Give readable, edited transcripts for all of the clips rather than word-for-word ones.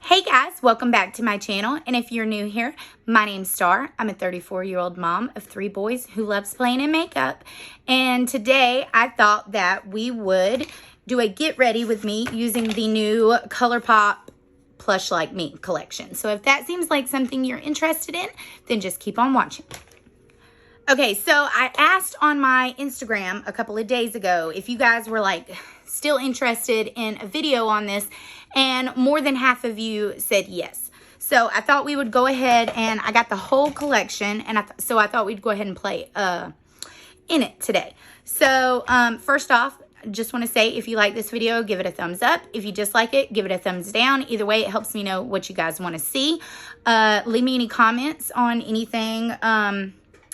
Hey guys, welcome back to my channel, and if you're new here, my name's Star. I'm a 34-year-old mom of 3 boys who loves playing in makeup, and today I thought that we would do a get ready with me using the new ColourPop Plush Like Me collection. So if that seems like something you're interested in, then just keep on watching. Okay, so I asked on my Instagram a couple of days ago if you guys were like still interested in a video on this, and more than half of you said yes. So I thought we would go ahead, and I got the whole collection, and so I thought we'd go ahead and play in it today. So first off, just want to say, if you like this video, give it a thumbs up. If you dislike it, give it a thumbs down. Either way, it helps me know what you guys want to see. Leave me any comments on anything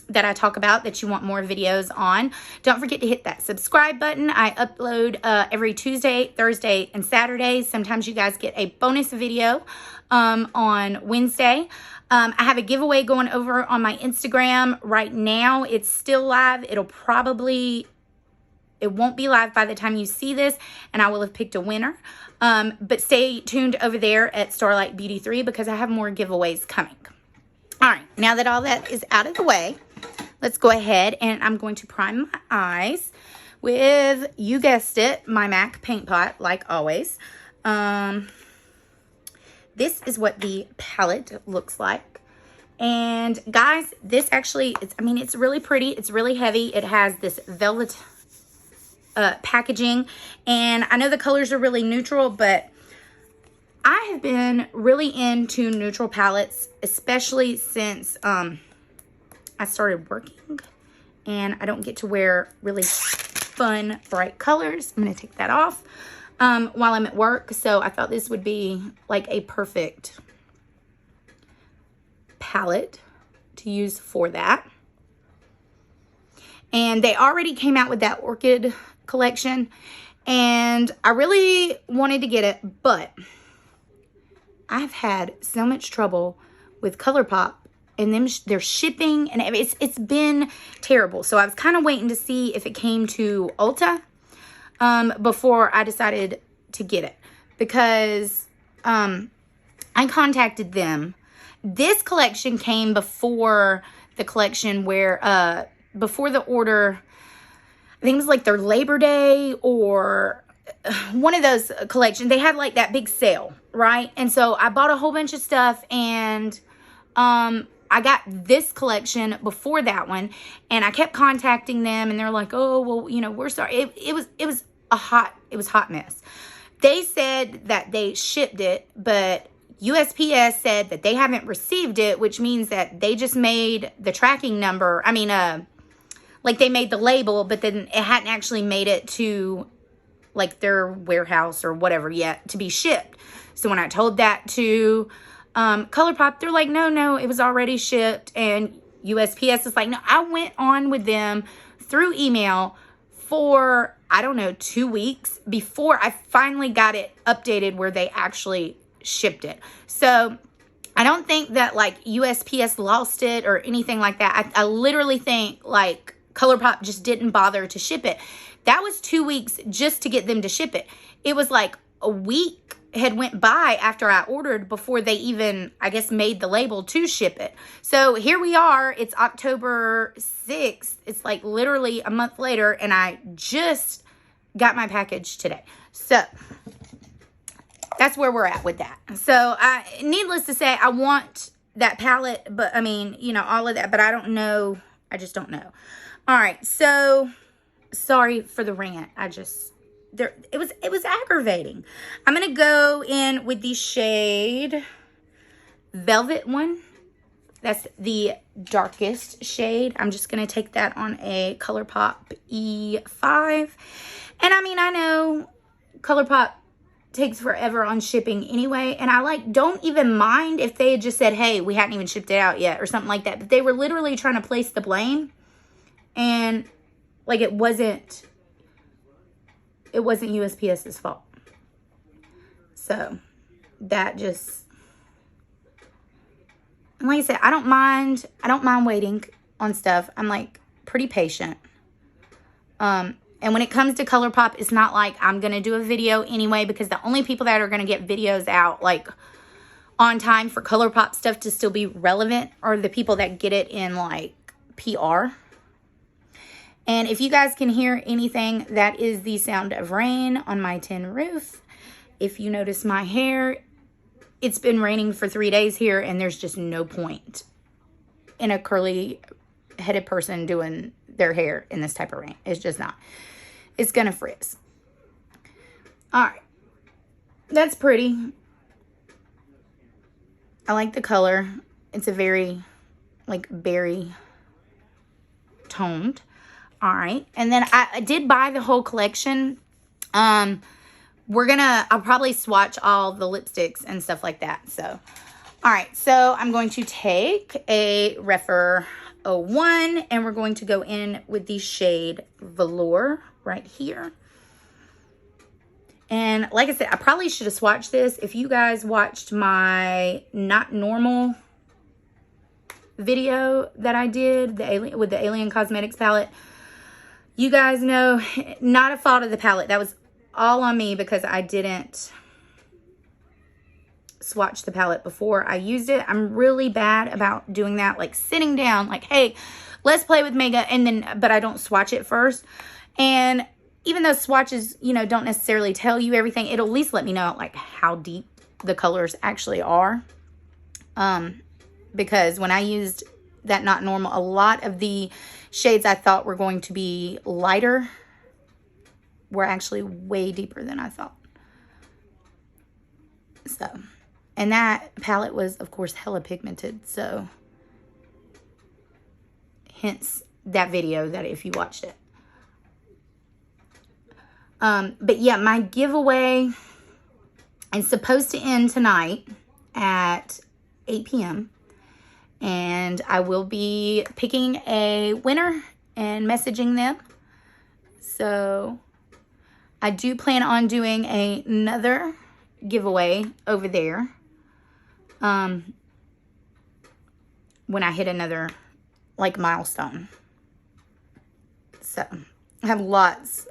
that I talk about that you want more videos on. Don't forget to hit that subscribe button. I upload every Tuesday, Thursday, and Saturday. Sometimes you guys get a bonus video on Wednesday. I have a giveaway going over on my Instagram right now. It's still live. It won't be live by the time you see this, and I will have picked a winner. But stay tuned over there at Starlight Beauty 3 because I have more giveaways coming. All right, now that all that is out of the way, let's go ahead and I'm going to prime my eyes with, you guessed it, my MAC paint pot, like always. This is what the palette looks like. And guys, this actually, it's really pretty. It's really heavy. It has this velvet packaging. And I know the colors are really neutral, but I have been really into neutral palettes, especially since I started working and I don't get to wear really fun, bright colors. I'm going to take that off while I'm at work. So I thought this would be like a perfect palette to use for that. And they already came out with that Orchid collection, and I really wanted to get it, but I've had so much trouble with ColourPop and their shipping, and it's been terrible. So I was kind of waiting to see if it came to Ulta before I decided to get it, because I contacted them. This collection came before the collection where, before the order, I think it was like their Labor Day or one of those collections. They had like that big sale, right? And so I bought a whole bunch of stuff, and I got this collection before that one, and I kept contacting them, and they're like, oh, well, you know, we're sorry. It was a hot mess. They said that they shipped it, but USPS said that they haven't received it, which means that they just made the tracking number. Like they made the label, but then it hadn't actually made it to like their warehouse or whatever yet to be shipped. So when I told that to ColourPop, they're like, no, it was already shipped. And USPS is like, no. I went on with them through email for, I don't know, 2 weeks before I finally got it updated where they actually shipped it. So I don't think that like USPS lost it or anything like that. I literally think like ColourPop just didn't bother to ship it. That was 2 weeks just to get them to ship it. It was like a week had went by after I ordered before they even, I guess, made the label to ship it. So here we are. It's October 6th. It's like literally a month later, and I just got my package today. So that's where we're at with that. So needless to say, I want that palette, but I mean, you know, all of that, but I don't know. I just don't know. All right, so sorry for the rant. It was aggravating. I'm gonna go in with the shade Velvet one. That's the darkest shade. I'm just gonna take that on a ColourPop E5. And I mean, I know ColourPop takes forever on shipping anyway, and I like don't even mind if they had just said, hey, we hadn't even shipped it out yet or something like that. But they were literally trying to place the blame, and like it wasn't USPS's fault. So that just, and like I said, I don't mind waiting on stuff. I'm like pretty patient. And when it comes to ColourPop, it's not like I'm gonna do a video anyway, because the only people that are gonna get videos out like on time for ColourPop stuff to still be relevant are the people that get it in like PR. And if you guys can hear anything, that is the sound of rain on my tin roof. If you notice my hair, it's been raining for 3 days here, and there's just no point in a curly-headed person doing their hair in this type of rain. It's just not. It's gonna frizz. All right. That's pretty. I like the color. It's a very, like, berry toned. All right. And then I did buy the whole collection. I'll probably swatch all the lipsticks and stuff like that. So, all right. So I'm going to take a Rephr 01 and we're going to go in with the shade Velour right here. And like I said, I probably should have swatched this. If you guys watched my Not Normal video that I did with the Alien Cosmetics palette, you guys know, not a fault of the palette. That was all on me because I didn't swatch the palette before I used it. I'm really bad about doing that, like sitting down, like, hey, let's play with makeup, and then, but I don't swatch it first. And even though swatches, you know, don't necessarily tell you everything, it'll at least let me know, like, how deep the colors actually are. Because when I used that Not Normal, a lot of the shades I thought were going to be lighter were actually way deeper than I thought. So, and that palette was, of course, hella pigmented. So, hence that video that if you watched it. But yeah, my giveaway is supposed to end tonight at 8 p.m. And I will be picking a winner and messaging them. So I do plan on doing another giveaway over there. When I hit another, like, milestone. So I have lots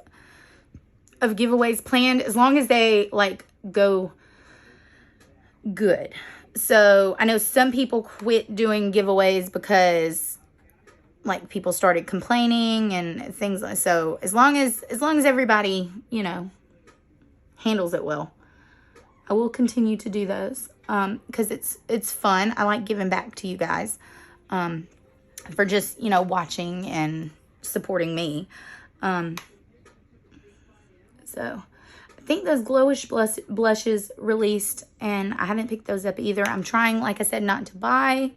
of giveaways planned as long as they, like, go good. So I know some people quit doing giveaways because, like, people started complaining and things like, so as long as everybody, you know, handles it well, I will continue to do those because it's fun. I like giving back to you guys for just, you know, watching and supporting me. So I think those glowish blushes released, and I haven't picked those up either. I'm trying, like I said, not to buy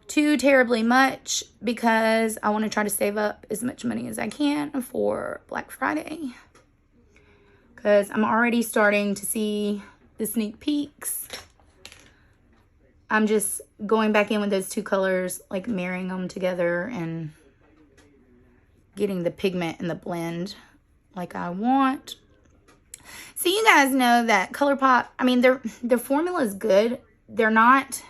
too terribly much because I want to try to save up as much money as I can for Black Friday. Because I'm already starting to see the sneak peeks. I'm just going back in with those two colors, like marrying them together and getting the pigment and the blend like I want. So you guys know that ColourPop, I mean, their formula is good. They're not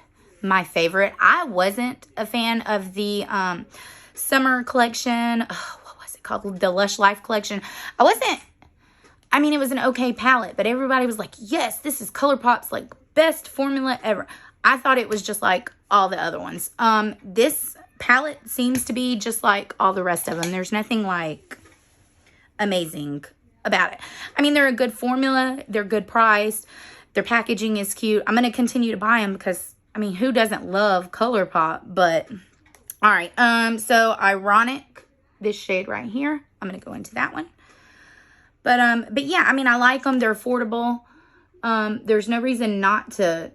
my favorite. I wasn't a fan of the summer collection. Oh, what was it called? The Lush Life collection. I mean, it was an okay palette, but everybody was like, yes, this is ColourPop's, like, best formula ever. I thought it was just like all the other ones. This palette seems to be just like all the rest of them. There's nothing, like, amazing about it. I mean, they're a good formula. They're good priced. Their packaging is cute. I'm going to continue to buy them because, I mean, who doesn't love ColourPop? But, all right. So, Ironic, this shade right here. I'm going to go into that one. But yeah, I mean, I like them. They're affordable. There's no reason not to,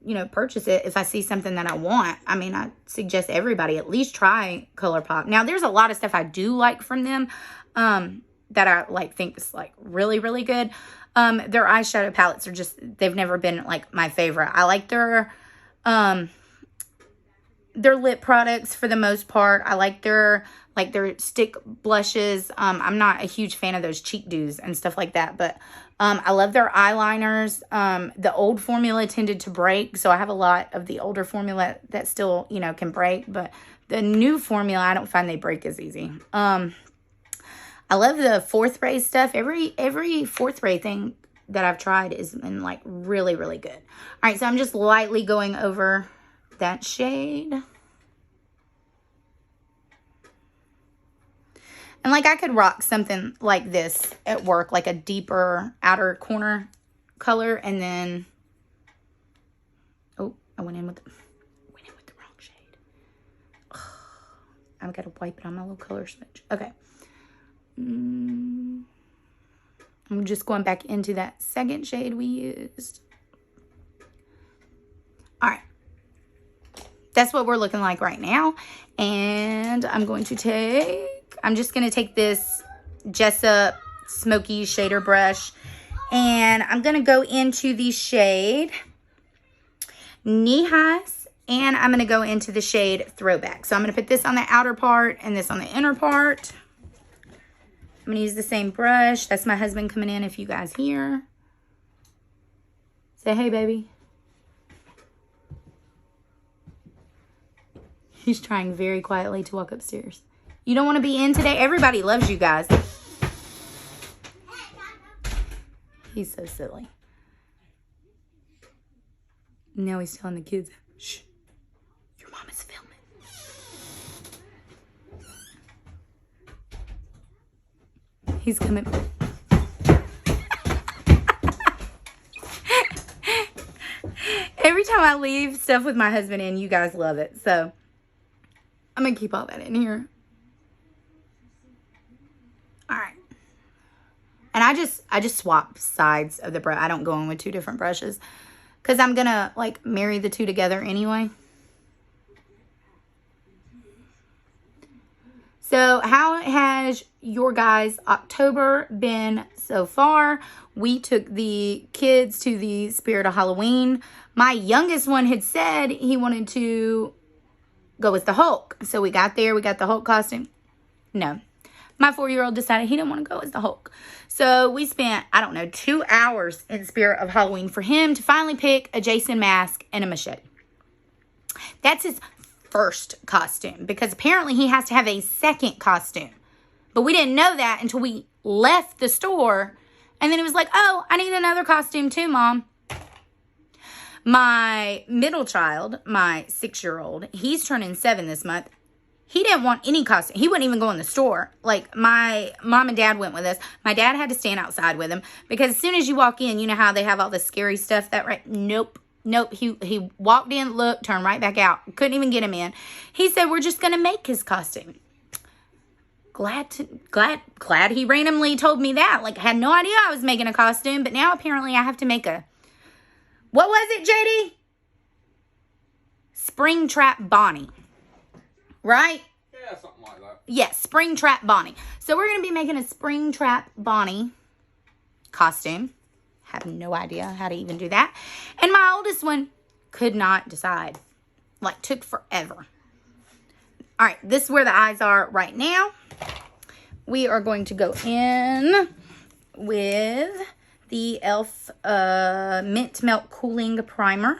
you know, purchase it if I see something that I want. I mean, I suggest everybody at least try ColourPop. Now, there's a lot of stuff I do like from them. That I, like, think is, like, really, really good. Their eyeshadow palettes are just, they've never been, like, my favorite. I like their lip products for the most part. I like their stick blushes. I'm not a huge fan of those cheek dews and stuff like that, but I love their eyeliners. The old formula tended to break, so I have a lot of the older formula that still, you know, can break, but the new formula, I don't find they break as easy. I love the Fourth Ray stuff. Every Fourth Ray thing that I've tried has been like really, really good. All right, so I'm just lightly going over that shade. And like I could rock something like this at work, like a deeper outer corner color, and then, oh, I went in with the wrong shade. Oh, I've got to wipe it on my little color switch. Okay. I'm just going back into that second shade we used. All right. That's what we're looking like right now. And I'm just going to take this Jessup Smoky Shader Brush. And I'm going to go into the shade Knee Highs. And I'm going to go into the shade Throwback. So I'm going to put this on the outer part and this on the inner part. I'm going to use the same brush. That's my husband coming in if you guys hear. Say hey, baby. He's trying very quietly to walk upstairs. You don't want to be in today? Everybody loves you guys. He's so silly. Now he's telling the kids, shh, your mom is filming. He's coming. Every time I leave stuff with my husband in, you guys love it. So I'm going to keep all that in here. All right. And I just swap sides of the brush. I don't go in with two different brushes because I'm going to like marry the two together anyway. So how has your guys' October been so far? We took the kids to the Spirit of Halloween. My youngest one had said he wanted to go as the Hulk. So we got there. We got the Hulk costume. No. My 4-year-old decided he didn't want to go as the Hulk. So we spent, I don't know, 2 hours in Spirit of Halloween for him to finally pick a Jason mask and a machete. That's his first costume because apparently he has to have a second costume. But we didn't know that until we left the store. And then it was like, oh, I need another costume too, Mom. My middle child, my 6-year-old, he's turning 7 this month. He didn't want any costume. He wouldn't even go in the store. Like, my mom and dad went with us. My dad had to stand outside with him because as soon as you walk in, you know how they have all the scary stuff that right? Nope. He walked in, looked, turned right back out. Couldn't even get him in. He said, we're just going to make his costume. Glad he randomly told me that. Like, I had no idea I was making a costume, but now apparently I have to make a, what was it, JD? Springtrap Bonnie. Right? Yeah, something like that. Yes, Springtrap Bonnie. So we're going to be making a Springtrap Bonnie costume. Have no idea how to even do that. And my oldest one could not decide. Like, took forever. All right, this is where the eyes are right now. We are going to go in with the e.l.f. Mint Melt Cooling Primer.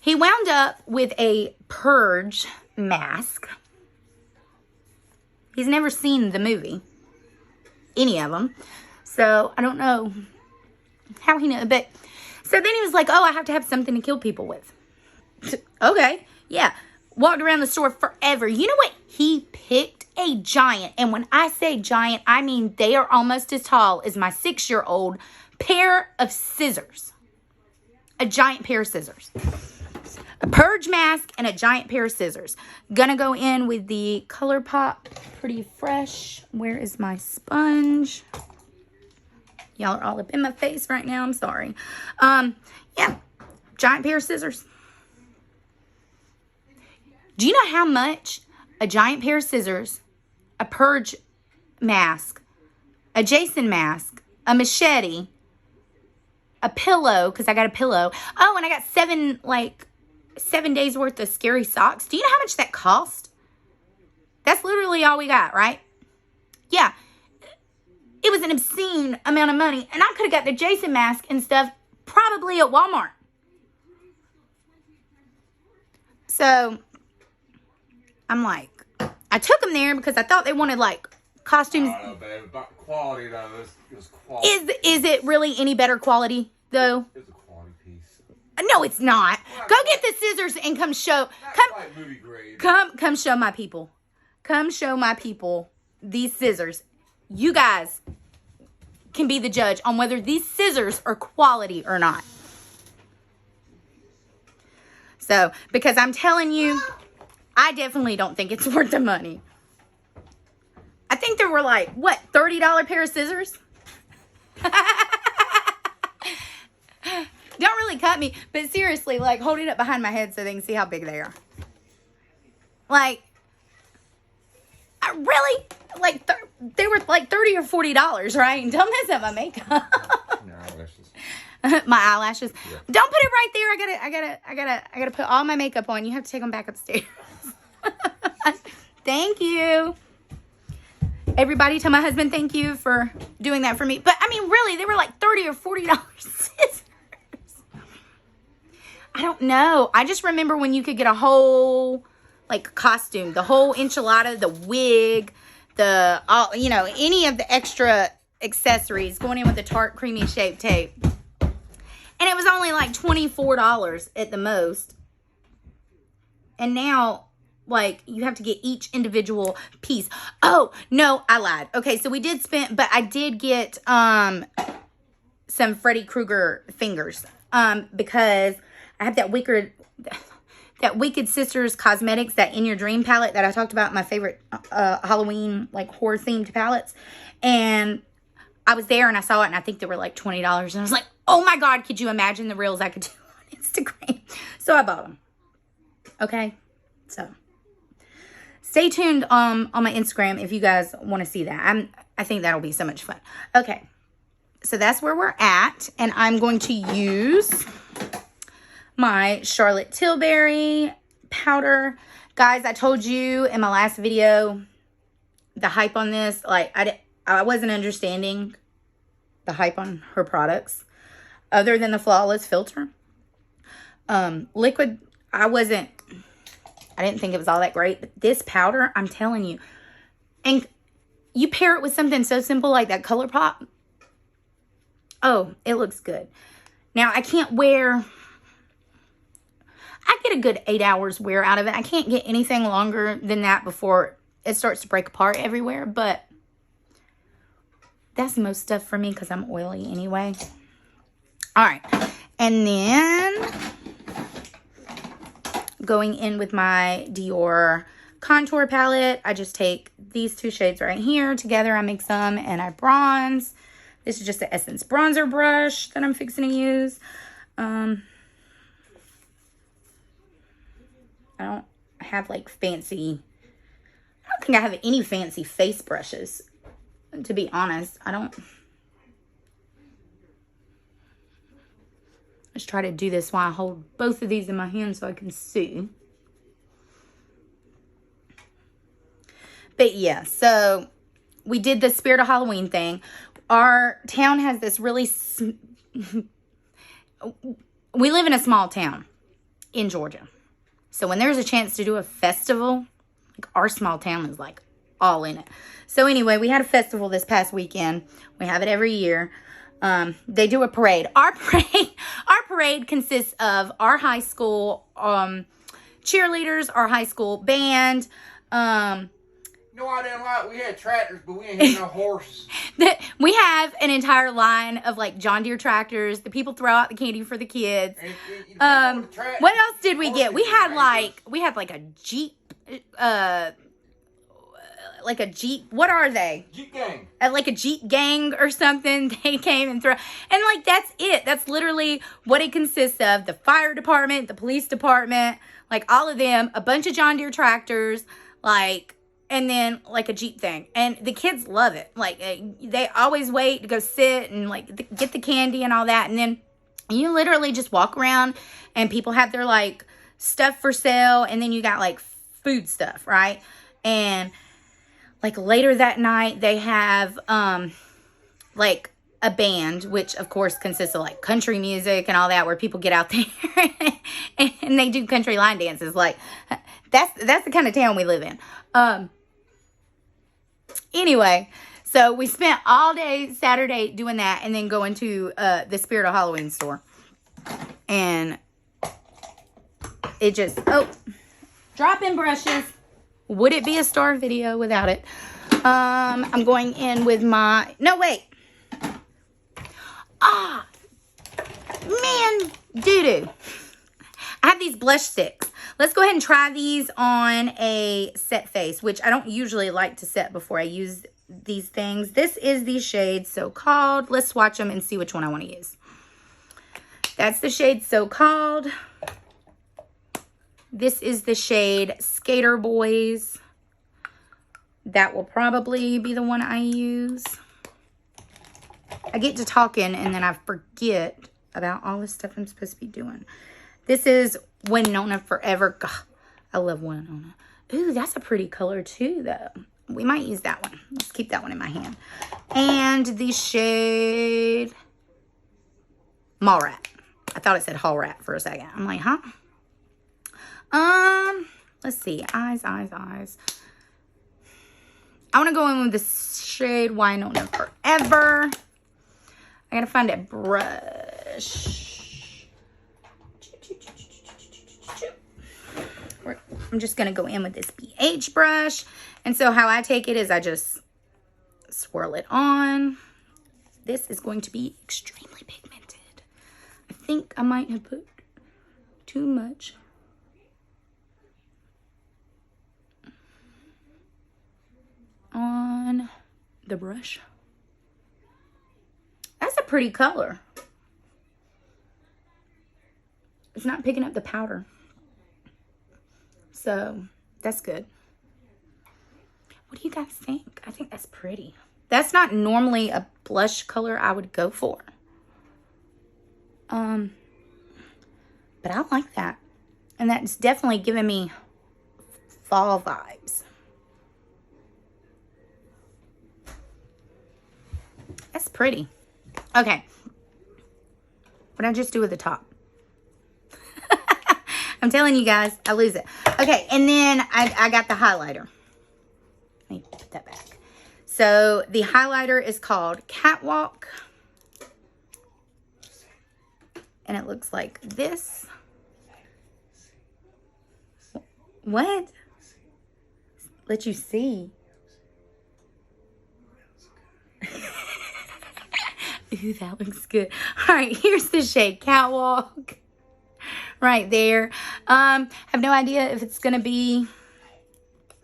He wound up with a Purge mask. He's never seen the movie. Any of them. So, I don't know how he knew. But, so then he was like, oh, I have to have something to kill people with. Okay. Yeah. Walked around the store forever. You know what? He picked a giant. And when I say giant, I mean they are almost as tall as my 6-year-old pair of scissors. A giant pair of scissors. A Purge mask and a giant pair of scissors. Gonna go in with the ColourPop Pretty Fresh. Where is my sponge? Y'all are all up in my face right now. I'm sorry. Yeah. Giant pair of scissors. Do you know how much a giant pair of scissors, a Purge mask, a Jason mask, a machete, a pillow, because I got a pillow. Oh, and I got 7 days worth of scary socks. Do you know how much that cost? That's literally all we got, right? Yeah. It was an obscene amount of money. And I could have got the Jason mask and stuff probably at Walmart. So, I'm like, I took them there because I thought they wanted like costumes. I don't know, babe. About the quality, though. It was quality. Is it really any better quality, though? It's a quality piece. No, it's not. Go get the scissors and come show. Like movie grade. Come show my people. Come show my people these scissors. You guys can be the judge on whether these scissors are quality or not. So, because I'm telling you, I definitely don't think it's worth the money. I think there were like, what, $30 pair of scissors? Don't really cut me, but seriously, like, hold it up behind my head so they can see how big they are. Like, I really, like, they were like $30 or $40, right? Don't mess up my makeup. Your eyelashes. My eyelashes. Yeah. Don't put it right there. I gotta put all my makeup on. You have to take them back upstairs. Thank you. Everybody tell my husband thank you for doing that for me. But I mean, really, they were like $30 or $40 scissors. I don't know. I just remember when you could get a whole like costume, the whole enchilada, the wig, the all, you know, any of the extra accessories going in with the Tarte creamy shape tape. And it was only like $24 at the most. And now, like, you have to get each individual piece. Oh, no, I lied. Okay, so we did spend, but I did get some Freddy Krueger fingers. Because I have that Wicked Sisters Cosmetics, that In Your Dream palette that I talked about, my favorite Halloween, like, horror-themed palettes. And I was there and I saw it and I think they were like $20. And I was like, oh my God, could you imagine the reels I could do on Instagram? So I bought them. Okay, so stay tuned on my Instagram if you guys want to see that. I think that'll be so much fun. Okay, so that's where we're at. And I'm going to use my Charlotte Tilbury powder. Guys, I told you in my last video, the hype on this, like, I wasn't understanding the hype on her products other than the Flawless Filter. Liquid, I didn't think it was all that great. But this powder, I'm telling you. And you pair it with something so simple like that ColourPop. Oh, it looks good. Now, I can't wear... I get a good 8 hours wear out of it. I can't get anything longer than that before it starts to break apart everywhere. But that's most stuff for me because I'm oily anyway. All right. And then going in with my Dior contour palette, I just take these two shades right here together. I mix them and I bronze. This is just the Essence bronzer brush that I'm fixing to use. I don't have like fancy, I don't think I have any fancy face brushes, to be honest. Let's try to do this while I hold both of these in my hand so I can see. But yeah, so we did the Spirit of Halloween thing. Our town has this really... we live in a small town in Georgia. So when there's a chance to do a festival, like our small town is like all in it. So anyway, we had a festival this past weekend. We have it every year. They do a parade. Our parade consists of our high school cheerleaders, our high school band. No, I didn't like. We had tractors, but we ain't had no horses. We have an entire line of like John Deere tractors. The people throw out the candy for the kids. What else did we get? We had like a Jeep. Like a Jeep, what are they? Jeep gang. Like a Jeep gang or something. They came and threw, and like that's it. That's literally what it consists of. The fire department, the police department, like all of them, a bunch of John Deere tractors, like, and then like a Jeep thing. And the kids love it. Like they always wait to go sit and like get the candy and all that. And then you literally just walk around and people have their like stuff for sale. And then you got like food stuff, right? And like later that night, they have like a band, which of course consists of like country music and all that, where people get out there and they do country line dances. Like that's the kind of town we live in. Anyway, so we spent all day Saturday doing that and then going to the Spirit of Halloween store. And it just, drop-in brushes. Would it be a star video without it? I'm going in with my, no, wait. Ah, man, doo-doo. I have these blush sticks. Let's go ahead and try these on a set face, which I don't usually like to set before I use these things. This is the shade So Called. Let's swatch them and see which one I want to use. That's the shade So Called. This is the shade Skater Boys. That will probably be the one I use. I get to talking and then I forget about all the stuff I'm supposed to be doing. This is Winona Forever. God, I love Winona. Ooh, that's a pretty color too, though. We might use that one. Let's keep that one in my hand. And the shade Mall Rat. I thought it said Hall Rat for a second. I'm like, huh? Let's see. Eyes. I want to go in with the shade Winona Forever. I gotta find a brush. I'm just gonna go in with this BH brush. And so how I take it is I just swirl it on. This is going to be extremely pigmented. I think I might have put too much. On the brush. That's a pretty color. It's not picking up the powder. So, that's good. What do you guys think? I think that's pretty. That's not normally a blush color I would go for. But I like that. And that's definitely giving me fall vibes. That's pretty. Okay. What did I just do with the top? I'm telling you guys, I lose it. Okay, and then I got the highlighter. Let me put that back. So the highlighter is called Catwalk. And it looks like this. What? Let you see. Ooh, that looks good. All right, here's the shade Catwalk. Right there. Have no idea if it's going to be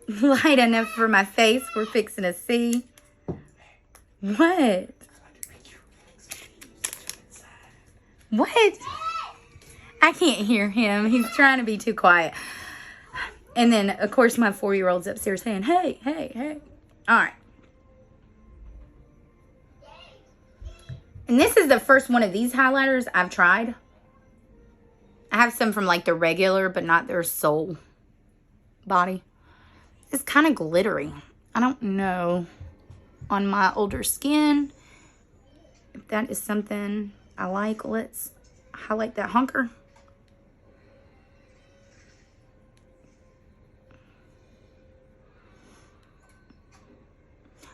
light enough for my face. We're fixing to see. What? What? I can't hear him. He's trying to be too quiet. And then, of course, my 4-year-old's upstairs saying, hey, hey, hey. All right. And this is the first one of these highlighters I've tried. I have some from like the regular, but not their soul body. It's kind of glittery. I don't know on my older skin if that is something I like. Let's highlight that hunker.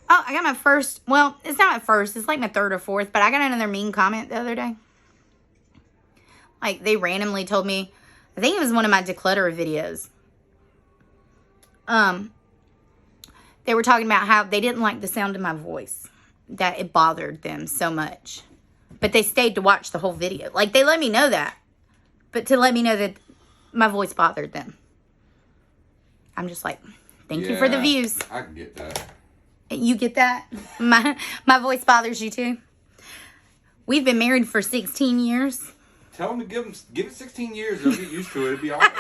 Oh, I got my first, well, it's not my first. It's like my third or fourth, but I got another mean comment the other day. Like, they randomly told me, I think it was one of my declutter videos. They were talking about how they didn't like the sound of my voice. That it bothered them so much. But they stayed to watch the whole video. Like, they let me know that. But to let me know that my voice bothered them. I'm just like, thank you for the views. I can get that. You get that? My voice bothers you too? We've been married for 16 years. Tell them to give it 16 years. They'll get used to it. It'll be all right.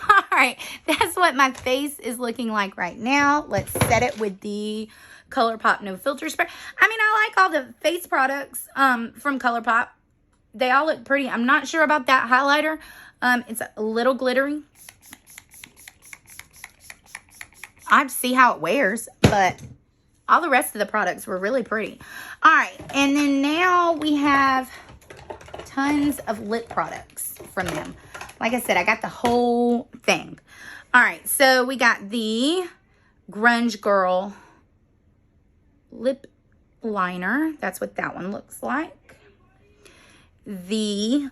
All right. That's what my face is looking like right now. Let's set it with the ColourPop No Filter Spray. I mean, I like all the face products from ColourPop. They all look pretty. I'm not sure about that highlighter. It's a little glittery. I have to see how it wears, but all the rest of the products were really pretty. All right. And then now we have tons of lip products from them. Like I said, I got the whole thing. All right, so we got the Grunge Girl lip liner. That's what that one looks like. The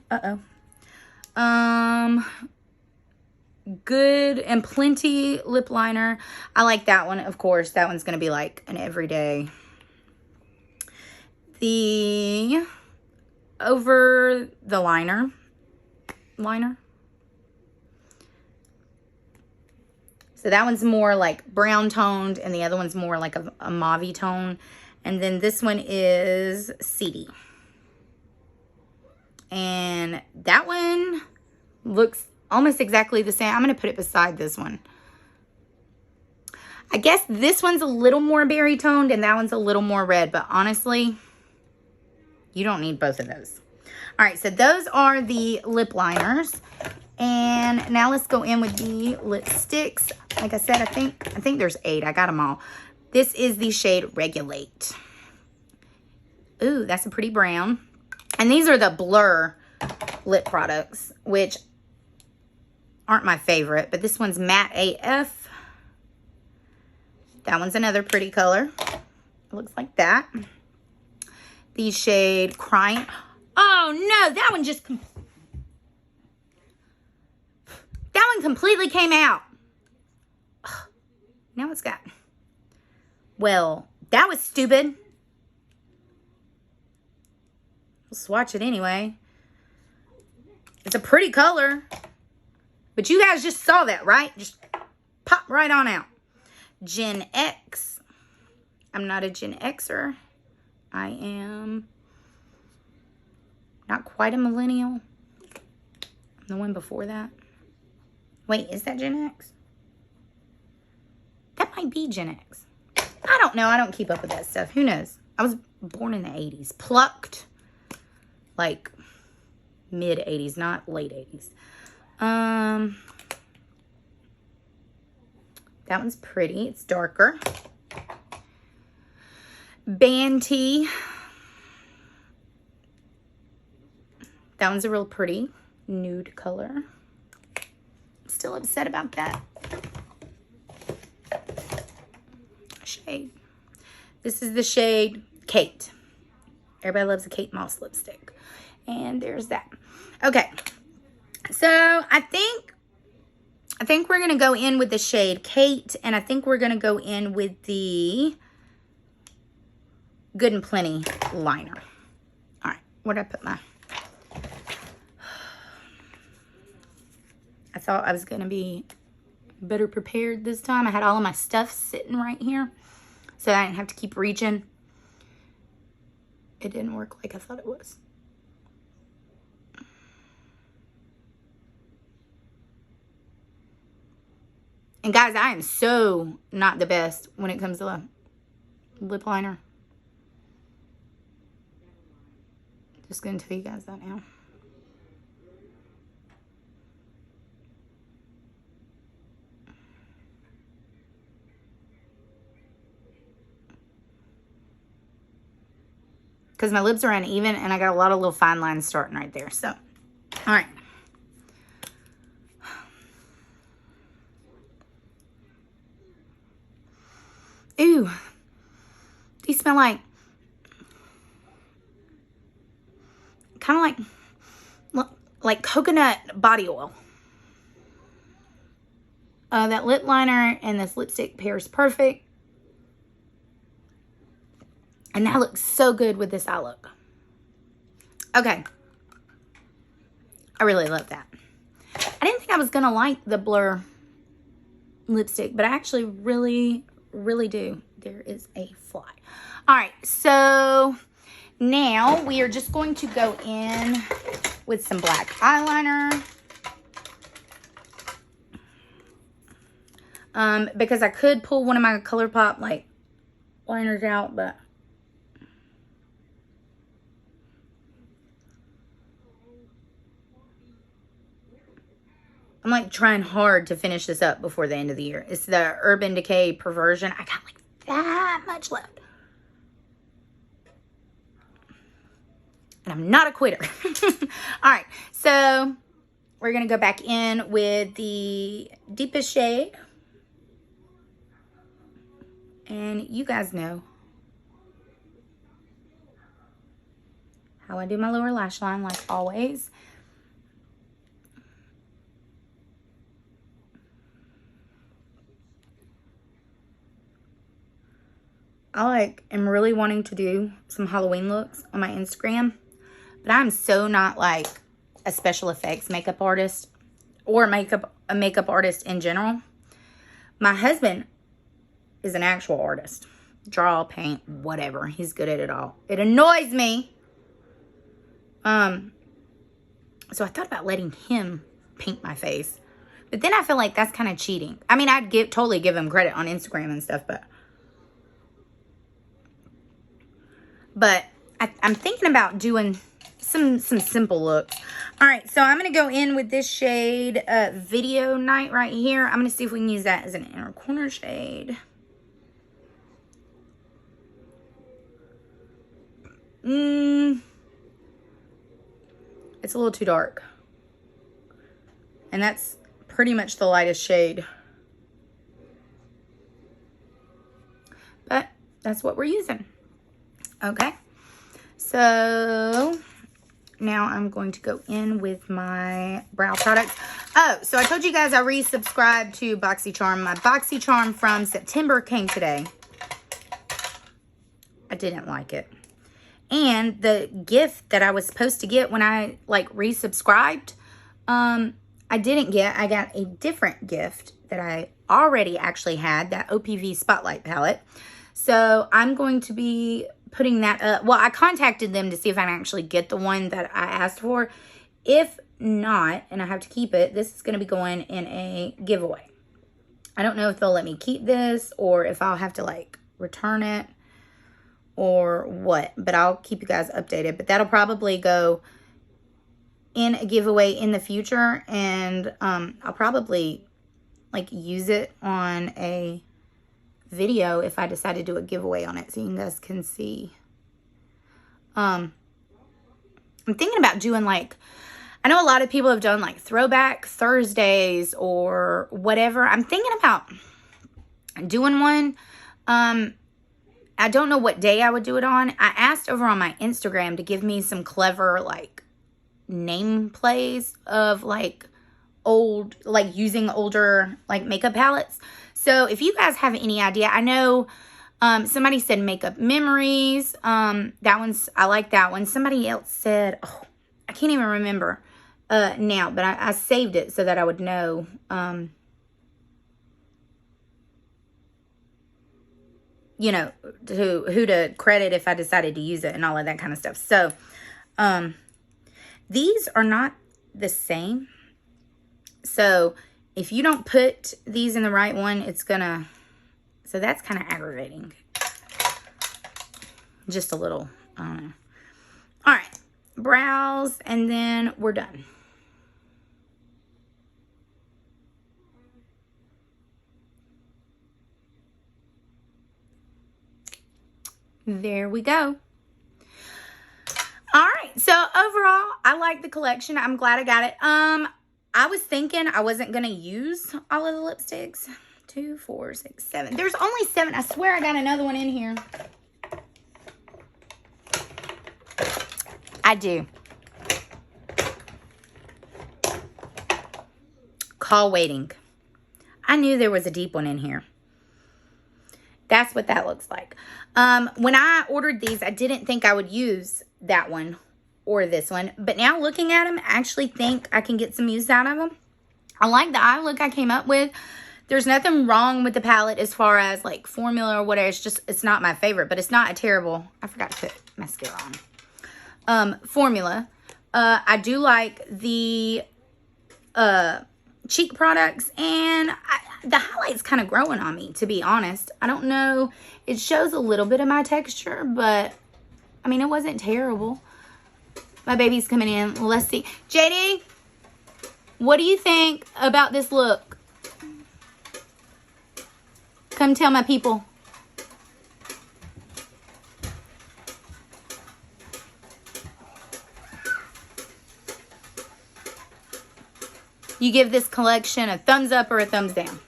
Good and Plenty lip liner. I like that one, of course. That one's gonna be like an everyday. The Over the liner. So that one's more like brown toned, and the other one's more like a mauve tone. And then this one is Seedy. And that one looks almost exactly the same. I'm going to put it beside this one. I guess this one's a little more berry toned and that one's a little more red. But honestly, you don't need both of those. All right, so those are the lip liners. And now let's go in with the lipsticks. Like I said, I think there's 8. I got them all. This is the shade Regulate. Ooh, that's a pretty brown. And these are the Blur lip products, which aren't my favorite. But this one's Matte AF. That one's another pretty color. It looks like that. The shade Crying. Oh, no, that one just... That one completely came out. Now it's got... Well, that was stupid. We'll swatch it anyway. It's a pretty color. But you guys just saw that, right? Just pop right on out. Gen X. I'm not a Gen Xer. I am not quite a millennial. I'm the one before that. Wait, is that Gen X? That might be Gen X. I don't know. I don't keep up with that stuff. Who knows? I was born in the 80s. Plucked. Like mid 80s, not late 80s. That one's pretty. It's darker. Banty. That one's a real pretty nude color. Still upset about that shade. This is the shade Kate. Everybody loves a Kate Moss lipstick. And there's that. Okay. So I think we're going to go in with the shade Kate. And I think we're going to go in with the Good and Plenty liner. All right. Where'd I put my... I thought I was going to be better prepared this time. I had all of my stuff sitting right here, so I didn't have to keep reaching. It didn't work like I thought it was. And guys, I am so not the best when it comes to lip liner. Just going to tell you guys that now. Because my lips are uneven and I got a lot of little fine lines starting right there. So, all right. Ooh. These smell like, kind of like coconut body oil. That lip liner and this lipstick pairs perfect. And that looks so good with this eye look. Okay. I really love that. I didn't think I was going to like the Blur lipstick, but I actually really, really do. There is a fly. All right. So now we are just going to go in with some black eyeliner. Because I could pull one of my ColourPop like liners out, but I'm like trying hard to finish this up before the end of the year. It's the Urban Decay Perversion. I got like that much left. And I'm not a quitter. All right. So we're going to go back in with the deepest shade. And you guys know how I do my lower lash line, like always. I am really wanting to do some Halloween looks on my Instagram, but I'm so not like a special effects makeup artist or a makeup artist in general. My husband is an actual artist. Draw, paint, whatever. He's good at it all. It annoys me. So I thought about letting him paint my face, but then I feel like that's kind of cheating. I mean, I'd totally give him credit on Instagram and stuff, but I'm thinking about doing some simple looks. All right, so I'm going to go in with this shade, Video Night right here. I'm going to see if we can use that as an inner corner shade. It's a little too dark. And that's pretty much the lightest shade. But that's what we're using. Okay. So now I'm going to go in with my brow products. Oh, so I told you guys I resubscribed to BoxyCharm. My BoxyCharm from September came today. I didn't like it. And the gift that I was supposed to get when I like resubscribed, I didn't get. I got a different gift that I already actually had, that OPV Spotlight palette. So I'm going to be putting that up. Well, I contacted them to see if I can actually get the one that I asked for. If not, and I have to keep it, this is going to be going in a giveaway. I don't know if they'll let me keep this or if I'll have to like return it or what, but I'll keep you guys updated. But that'll probably go in a giveaway in the future, and I'll probably like use it on a video if I decide to do a giveaway on it so you guys can see. I'm thinking about doing like, I know a lot of people have done like throwback Thursdays or whatever. I'm thinking about doing one. I don't know what day I would do it on. I asked over on my Instagram to give me some clever like name plays of like old, like using older like makeup palettes. So if you guys have any idea, I know somebody said Makeup Memories. That one's, I like that one. Somebody else said, oh, I can't even remember now, but I saved it so that I would know. You know, who to credit if I decided to use it and all of that kind of stuff. So, these are not the same. So, if you don't put these in the right one, it's gonna, so that's kind of aggravating. Just a little, I don't know. All right, brows, and then we're done. There we go. All right, so overall, I like the collection. I'm glad I got it. I was thinking I wasn't going to use all of the lipsticks. 2, 4, 6, 7. There's only 7. I swear I got another one in here. I do. Call waiting. I knew there was a deep one in here. That's what that looks like. When I ordered these, I didn't think I would use that one or this one. But now looking at them, I actually think I can get some use out of them. I like the eye look I came up with. There's nothing wrong with the palette as far as like formula or whatever. It's just, it's not my favorite, but it's not a terrible, I forgot to put mascara on. Formula. I do like the cheek products, and the highlight's kind of growing on me, to be honest. I don't know. It shows a little bit of my texture, but I mean, it wasn't terrible. My baby's coming in. Let's see. JD, what do you think about this look? Come tell my people. You give this collection a thumbs up or a thumbs down.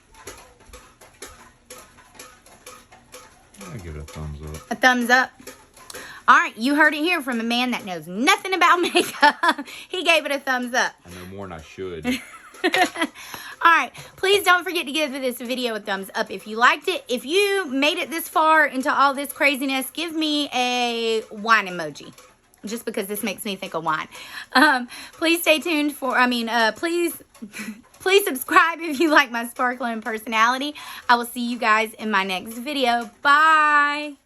thumbs up. All right, you heard it here from a man that knows nothing about makeup. He gave it a thumbs up. I know more than I should. All right, please don't forget to give this video a thumbs up if you liked it. If you made it this far into all this craziness, give me a wine emoji, just because this makes me think of wine. Please stay tuned for, please subscribe if you like my sparkling personality. I will see you guys in my next video. Bye.